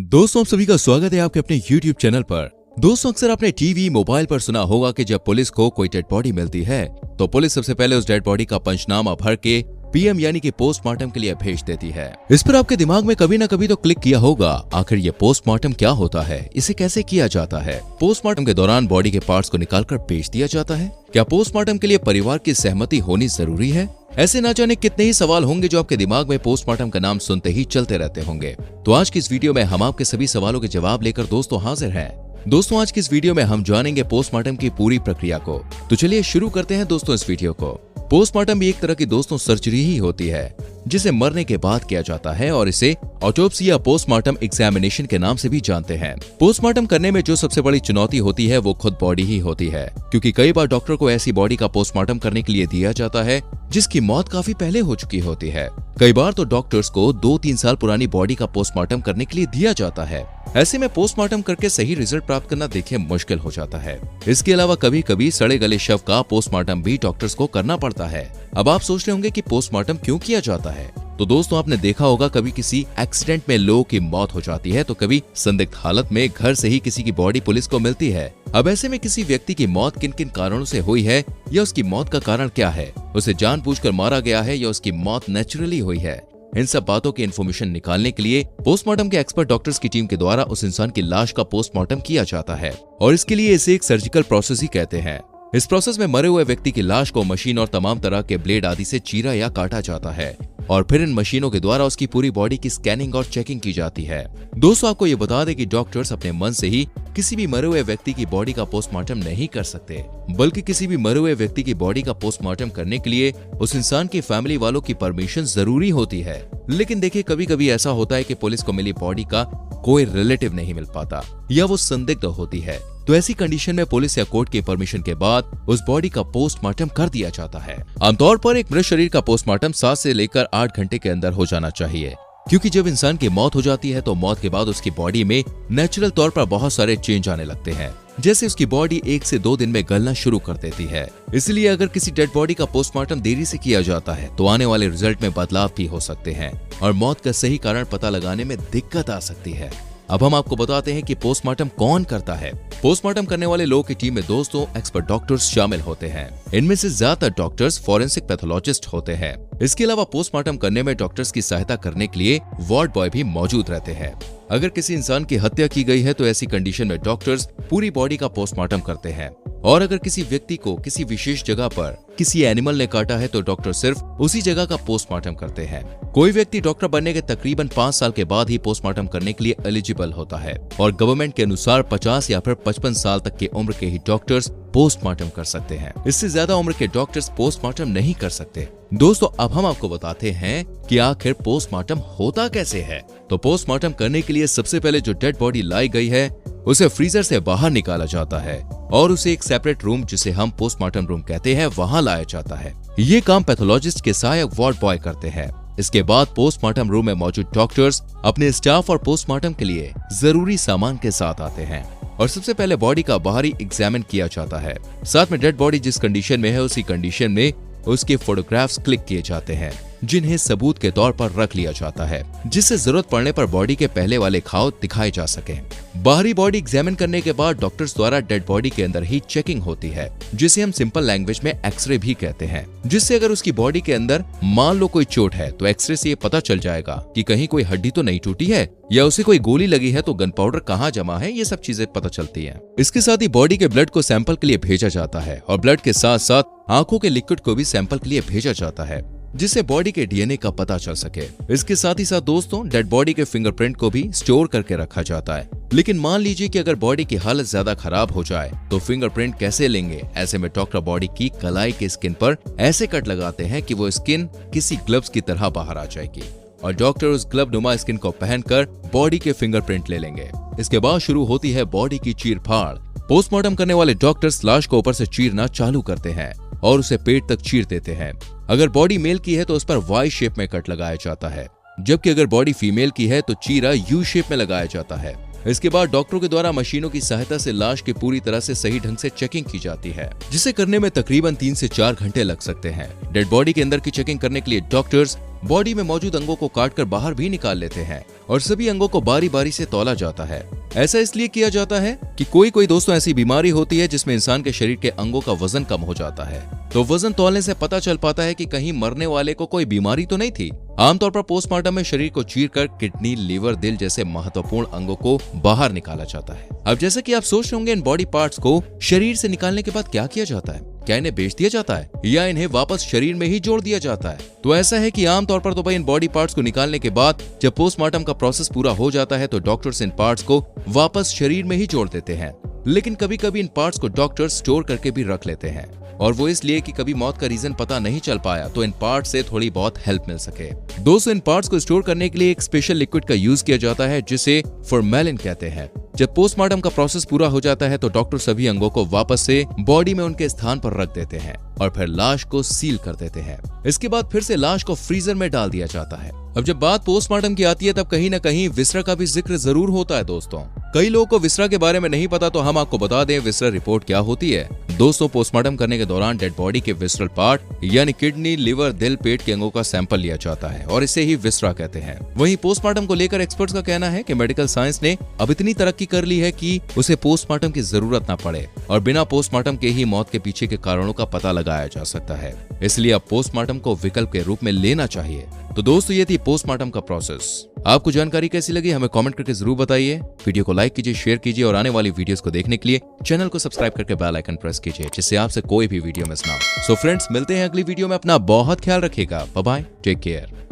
दोस्तों, आप सभी का स्वागत है आपके अपने YouTube चैनल पर। दोस्तों, अक्सर आपने टीवी मोबाइल पर सुना होगा कि जब पुलिस को कोई डेड बॉडी मिलती है तो पुलिस सबसे पहले उस डेड बॉडी का पंचनामा भर के पीएम यानी कि पोस्टमार्टम के लिए भेज देती है। इस पर आपके दिमाग में कभी ना कभी तो क्लिक किया होगा, आखिर ये पोस्टमार्टम क्या होता है, इसे कैसे किया जाता है। पोस्टमार्टम के दौरान बॉडी के पार्ट्स को निकालकर बेच दिया जाता है। क्या पोस्टमार्टम के लिए परिवार की सहमति होनी जरूरी है? ऐसे ना जाने कितने ही सवाल होंगे जो आपके दिमाग में पोस्टमार्टम का नाम सुनते ही चलते रहते होंगे। तो आज की इस वीडियो में हम आपके सभी सवालों के जवाब लेकर दोस्तों हाजिर हैं। दोस्तों, आज की इस वीडियो में हम जानेंगे पोस्टमार्टम की पूरी प्रक्रिया को। तो चलिए शुरू करते हैं दोस्तों इस वीडियो को। पोस्टमार्टम भी एक तरह की दोस्तों सर्जरी ही होती है जिसे मरने के बाद किया जाता है और इसे ऑटोप्सी या पोस्टमार्टम एग्जामिनेशन के नाम से भी जानते हैं। पोस्टमार्टम करने में जो सबसे बड़ी चुनौती होती है वो खुद बॉडी ही होती है, क्योंकि कई बार डॉक्टर को ऐसी बॉडी का पोस्टमार्टम करने के लिए दिया जाता है जिसकी मौत काफी पहले हो चुकी होती है। कई बार तो डॉक्टर्स को 2-3 साल पुरानी बॉडी का पोस्टमार्टम करने के लिए दिया जाता है। ऐसे में पोस्टमार्टम करके सही रिजल्ट प्राप्त करना देखिए मुश्किल हो जाता है। इसके अलावा कभी कभी सड़े गले शव का पोस्टमार्टम भी डॉक्टर्स को करना पड़ता है। अब आप सोच रहे होंगे कि पोस्टमार्टम क्यों किया जाता है। तो दोस्तों, आपने देखा होगा कभी किसी एक्सीडेंट में लोगों की मौत हो जाती है तो कभी संदिग्ध हालत में घर से ही किसी की बॉडी पुलिस को मिलती है। अब ऐसे में किसी व्यक्ति की मौत किन किन कारणों से हुई है या उसकी मौत का कारण क्या है, उसे जानबूझकर मारा गया है या उसकी मौत नेचुरली हुई है, इन सब बातों की इन्फॉर्मेशन निकालने के लिए पोस्टमार्टम के एक्सपर्ट डॉक्टर्स की टीम के द्वारा उस इंसान की लाश का पोस्टमार्टम किया जाता है और इसके लिए इसे एक सर्जिकल प्रोसेस ही कहते हैं। इस प्रोसेस में मरे हुए व्यक्ति की लाश को मशीन और तमाम तरह के ब्लेड आदि से चीरा या काटा जाता है और फिर इन मशीनों के द्वारा उसकी पूरी बॉडी की स्कैनिंग और चेकिंग की जाती है। दोस्तों, आपको ये बता दें कि डॉक्टर्स अपने मन से ही किसी भी मरे हुए व्यक्ति की बॉडी का पोस्टमार्टम नहीं कर सकते, बल्कि किसी भी मरे हुए व्यक्ति की बॉडी का पोस्टमार्टम करने के लिए उस इंसान की फैमिली वालों की परमिशन जरूरी होती है। लेकिन देखिए, कभी कभी ऐसा होता है कि पुलिस को मिली बॉडी का कोई रिलेटिव नहीं मिल पाता या वो संदिग्ध होती है, तो ऐसी कंडीशन में पुलिस या कोर्ट की परमिशन के बाद उस बॉडी का पोस्टमार्टम कर दिया जाता है। आमतौर पर एक मृत शरीर का पोस्टमार्टम 7 से लेकर 8 घंटे के अंदर हो जाना चाहिए, क्योंकि जब इंसान की मौत हो जाती है तो मौत के बाद उसकी बॉडी में नेचुरल तौर पर बहुत सारे चेंज आने लगते हैं। जैसे उसकी बॉडी 1 से 2 दिन में गलना शुरू कर देती है। इसलिए अगर किसी डेड बॉडी का पोस्टमार्टम देरी से किया जाता है तो आने वाले रिजल्ट में बदलाव भी हो सकते हैं और मौत का सही कारण पता लगाने में दिक्कत आ सकती है। अब हम आपको बताते हैं कि पोस्टमार्टम कौन करता है। पोस्टमार्टम करने वाले लोगों की टीम में दोस्तों एक्सपर्ट डॉक्टर्स शामिल होते हैं। इनमें से ज्यादातर डॉक्टर्स फॉरेंसिक पैथोलॉजिस्ट होते हैं। इसके अलावा पोस्टमार्टम करने में डॉक्टर्स की सहायता करने के लिए वार्ड बॉय भी मौजूद रहते हैं। अगर किसी इंसान की हत्या की गई है तो ऐसी कंडीशन में डॉक्टर्स पूरी बॉडी का पोस्टमार्टम करते हैं और अगर किसी व्यक्ति को किसी विशेष जगह पर किसी एनिमल ने काटा है तो डॉक्टर सिर्फ उसी जगह का पोस्टमार्टम करते हैं। कोई व्यक्ति डॉक्टर बनने के तकरीबन 5 साल के बाद ही पोस्टमार्टम करने के लिए एलिजिबल होता है और गवर्नमेंट के अनुसार 50 या फिर 55 साल तक की उम्र के ही डॉक्टर्स पोस्टमार्टम कर सकते हैं। इससे ज्यादा उम्र के डॉक्टर्स पोस्टमार्टम नहीं कर सकते। दोस्तों, अब हम आपको बताते हैं कि आखिर पोस्टमार्टम होता कैसे है। तो पोस्टमार्टम करने के लिए सबसे पहले जो डेड बॉडी लाई गई है उसे फ्रीजर से बाहर निकाला जाता है और उसे एक सेपरेट रूम, जिसे हम पोस्टमार्टम रूम कहते हैं, वहां लाया जाता है। ये काम पैथोलॉजिस्ट के सहायक वार्ड बॉय करते हैं। इसके बाद पोस्टमार्टम रूम में मौजूद डॉक्टर्स अपने स्टाफ और पोस्टमार्टम के लिए जरूरी सामान के साथ आते हैं और सबसे पहले बॉडी का बाहरी एग्जामिन किया जाता है। साथ में डेड बॉडी जिस कंडीशन में है उसी कंडीशन में उसके फोटोग्राफ्स क्लिक किए जाते हैं, जिन्हें सबूत के तौर पर रख लिया जाता है, जिससे जरूरत पड़ने पर बॉडी के पहले वाले घाव दिखाए जा सके। बाहरी बॉडी एग्जामिन करने के बाद डॉक्टर्स द्वारा डेड बॉडी के अंदर ही चेकिंग होती है, जिसे हम सिंपल लैंग्वेज में एक्सरे भी कहते हैं, जिससे अगर उसकी बॉडी के अंदर मान लो कोई चोट है तो एक्सरे से ये पता चल जाएगा कि कहीं कोई हड्डी तो नहीं टूटी है या उसे कोई गोली लगी है तो गन पाउडर कहाँ जमा है, ये सब चीजें पता चलती है। इसके साथ ही बॉडी के ब्लड को सैंपल के लिए भेजा जाता है और ब्लड के साथ साथ आंखों के लिक्विड को भी सैंपल के लिए भेजा जाता है, जिससे बॉडी के डीएनए का पता चल सके। इसके साथ ही साथ दोस्तों डेड बॉडी के फिंगरप्रिंट को भी स्टोर करके रखा जाता है। लेकिन मान लीजिए कि अगर बॉडी की हालत ज्यादा खराब हो जाए तो फिंगरप्रिंट कैसे लेंगे। ऐसे में डॉक्टर बॉडी की कलाई के स्किन पर ऐसे कट लगाते हैं कि वो स्किन किसी ग्लव्स की तरह बाहर आ जाएगी और डॉक्टर उस ग्लव नुमा स्किन को पहनकर बॉडी के फिंगरप्रिंट ले लेंगे। इसके बाद शुरू होती है बॉडी की चीर फाड़। पोस्टमार्टम करने वाले डॉक्टर्स लाश को ऊपर से चीरना चालू करते हैं और उसे पेट तक चीर देते हैं। अगर बॉडी मेल की है तो उस पर वाई शेप में कट लगाया जाता है, जबकि अगर बॉडी फीमेल की है तो चीरा यू शेप में लगाया जाता है। इसके बाद डॉक्टरों के द्वारा मशीनों की सहायता से लाश की पूरी तरह से सही ढंग से चेकिंग की जाती है, जिसे करने में तकरीबन 3 से 4 घंटे लग सकते हैं। डेड बॉडी के अंदर की चेकिंग करने के लिए डॉक्टर्स बॉडी में मौजूद अंगों को काटकर बाहर भी निकाल लेते हैं और सभी अंगों को बारी बारी से तौला जाता है। ऐसा इसलिए किया जाता है कि कोई दोस्तों ऐसी बीमारी होती है जिसमें इंसान के शरीर के अंगों का वजन कम हो जाता है, तो वजन तौलने से पता चल पाता है कि कहीं मरने वाले को कोई बीमारी तो नहीं थी। आमतौर पर पोस्टमार्टम में शरीर को चीरकर किडनी, लीवर, दिल जैसे महत्वपूर्ण अंगों को बाहर निकाला जाता है। अब जैसे कि आप सोच रहे होंगे, इन बॉडी पार्ट्स को शरीर से निकालने के बाद क्या किया जाता है? क्या इन्हें बेच दिया जाता है या इन्हें वापस शरीर में ही जोड़ दिया जाता है? तो ऐसा है कि आमतौर पर तो भाई इन बॉडी पार्ट्स को निकालने के बाद जब पोस्टमार्टम का प्रोसेस पूरा हो जाता है तो डॉक्टर्स इन पार्ट्स को वापस शरीर में ही जोड़ देते हैं। लेकिन कभी कभी इन पार्ट्स को डॉक्टर्स स्टोर करके भी रख लेते हैं, और वो इसलिए कि कभी मौत का रीजन पता नहीं चल पाया तो इन पार्ट्स से थोड़ी बहुत हेल्प मिल सके। दोस्तों, इन पार्ट्स को स्टोर करने के लिए एक स्पेशल लिक्विड का यूज किया जाता है जिसे फॉर्मेलिन कहते हैं। जब पोस्टमार्टम का प्रोसेस पूरा हो जाता है तो डॉक्टर सभी अंगों को वापस से बॉडी में उनके स्थान पर रख देते हैं और फिर लाश को सील कर देते हैं। इसके बाद फिर से लाश को फ्रीजर में डाल दिया जाता है। अब जब बात पोस्टमार्टम की आती है तब कहीं ना कहीं विसरा का भी जिक्र जरूर होता है। दोस्तों, कई लोगों को विसरा के बारे में नहीं पता, तो हम आपको बता दें विसरा रिपोर्ट क्या होती है। दोस्तों, पोस्टमार्टम करने के दौरान डेड बॉडी के विसरल पार्ट यानी किडनी, लिवर, दिल, पेट के अंगों का सैंपल लिया जाता है और इसे ही विसरा कहते हैं। वहीं पोस्टमार्टम को लेकर एक्सपर्ट्स का कहना है कि मेडिकल साइंस ने अब इतनी तरक्की कर ली है कि उसे पोस्टमार्टम की जरूरत न पड़े और बिना पोस्टमार्टम के ही मौत के पीछे के कारणों का पता लगाया जा सकता है। इसलिए अब पोस्टमार्टम को विकल्प के रूप में लेना चाहिए। तो दोस्तों, ये थी पोस्टमार्टम का प्रोसेस। आपको जानकारी कैसी लगी हमें कमेंट करके जरूर बताइए। वीडियो को लाइक कीजिए, शेयर कीजिए और आने वाली वीडियोस को देखने के लिए चैनल को सब्सक्राइब करके बेल आइकन प्रेस कीजिए, जिससे आपसे कोई भी वीडियो मिस ना हो। सो फ्रेंड्स, मिलते हैं अगली वीडियो में। अपना बहुत ख्याल रखिएगा। Bye bye, take care.